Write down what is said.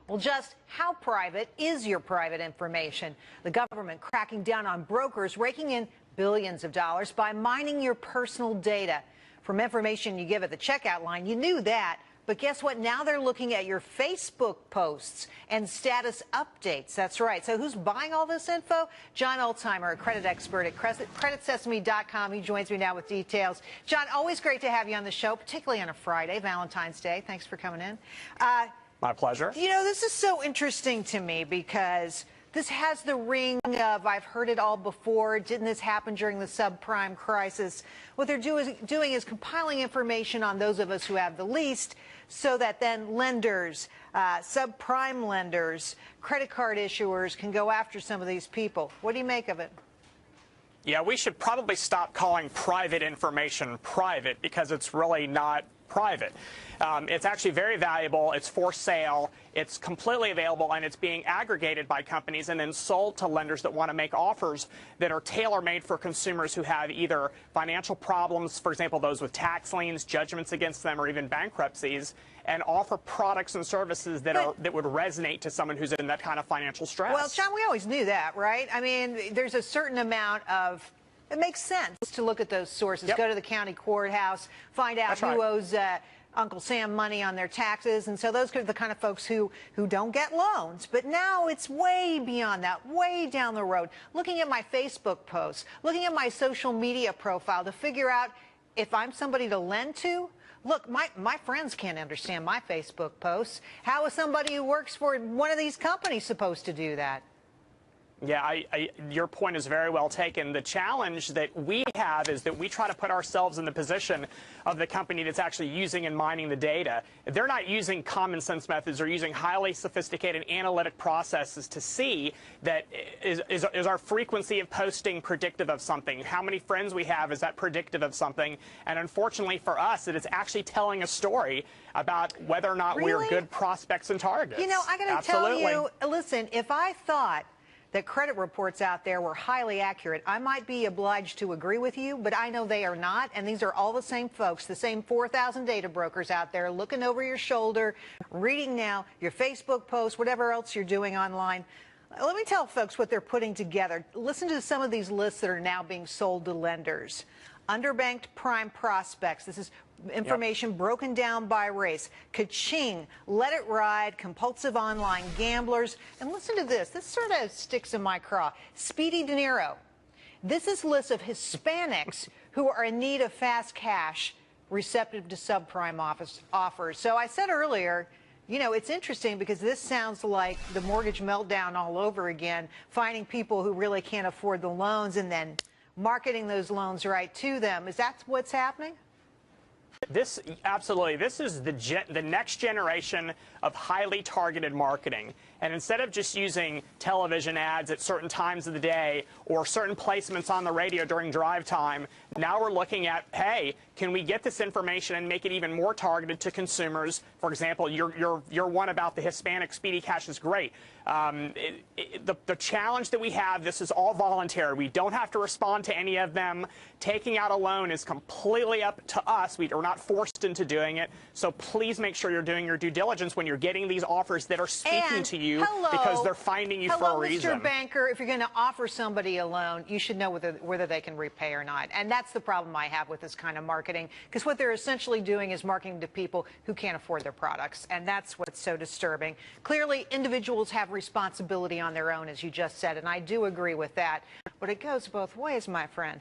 Well, just how private is your private information? The government cracking down on brokers raking in billions of dollars by mining your personal data. From information you give at the checkout line, you knew that. But guess what? Now they're looking at your Facebook posts and status updates. That's right. So who's buying all this info? John Olsheimer, a credit expert at creditsesame.com. He joins me now with details. John, always great to have you on the show, particularly on a Friday, Valentine's Day. Thanks for coming in. My pleasure. You know, this is so interesting to me because this has the ring of, I've heard it all before. Didn't this happen during the subprime crisis? What they're doing is compiling information on those of us who have the least so that then lenders, subprime lenders, credit card issuers can go after some of these people. What do you make of it? Yeah, we should probably stop calling private information private because it's really not private. It's actually very valuable. It's for sale. It's completely available, and it's being aggregated by companies and then sold to lenders that want to make offers that are tailor-made for consumers who have either financial problems, for example, those with tax liens, judgments against them, or even bankruptcies, and offer products and services that would resonate to someone who's in that kind of financial stress. Well, John, we always knew that, right? I mean, there's a certain amount of it makes sense to look at those sources, Yep. Go to the county courthouse, find out That's who right. owes Uncle Sam money on their taxes. And so those are the kind of folks who don't get loans. But now it's way beyond that, way down the road. Looking at my Facebook posts, looking at my social media profile to figure out if I'm somebody to lend to. Look, my friends can't understand my Facebook posts. How is somebody who works for one of these companies supposed to do that? Yeah, your point is very well taken. The challenge that we have is that we try to put ourselves in the position of the company that's actually using and mining the data. They're not using common sense methods. They're using highly sophisticated analytic processes to see that is our frequency of posting predictive of something. How many friends we have, is that predictive of something? And unfortunately for us, it is actually telling a story about whether or not Really? we're good prospects and targets. You know, I got to tell you, listen, if I thought that credit reports out there were highly accurate, I might be obliged to agree with you, but I know they are not, and these are all the same folks, the same 4,000 data brokers out there looking over your shoulder, reading now your Facebook posts, whatever else you're doing online. Let me tell folks what they're putting together. Listen to some of these lists that are now being sold to lenders. Underbanked prime prospects. This is information broken down by race. Ka-ching, let it ride, compulsive online gamblers. And listen to this. This sort of sticks in my craw. Speedy De Niro. This is a list of Hispanics who are in need of fast cash, receptive to subprime offers. So I said earlier, you know, it's interesting because this sounds like the mortgage meltdown all over again, finding people who really can't afford the loans and then marketing those loans right to them. Is that what's happening? Absolutely. This is the next generation of highly targeted marketing. And instead of just using television ads at certain times of the day or certain placements on the radio during drive time, now we're looking at, hey, can we get this information and make it even more targeted to consumers? For example, your one about the Hispanic Speedy Cash is great. The challenge that we have, this is all voluntary. We don't have to respond to any of them. Taking out a loan is completely up to us. We are not forced into doing it. So please make sure you're doing your due diligence when you're getting these offers that are speaking to you because they're finding you for a reason. Mr. Banker, if you're going to offer somebody a loan, you should know whether they can repay or not. And that's the problem I have with this kind of marketing, because what they're essentially doing is marketing to people who can't afford their products. And that's what's so disturbing. Clearly, individuals have responsibility on their own, as you just said, and I do agree with that. But it goes both ways, my friend.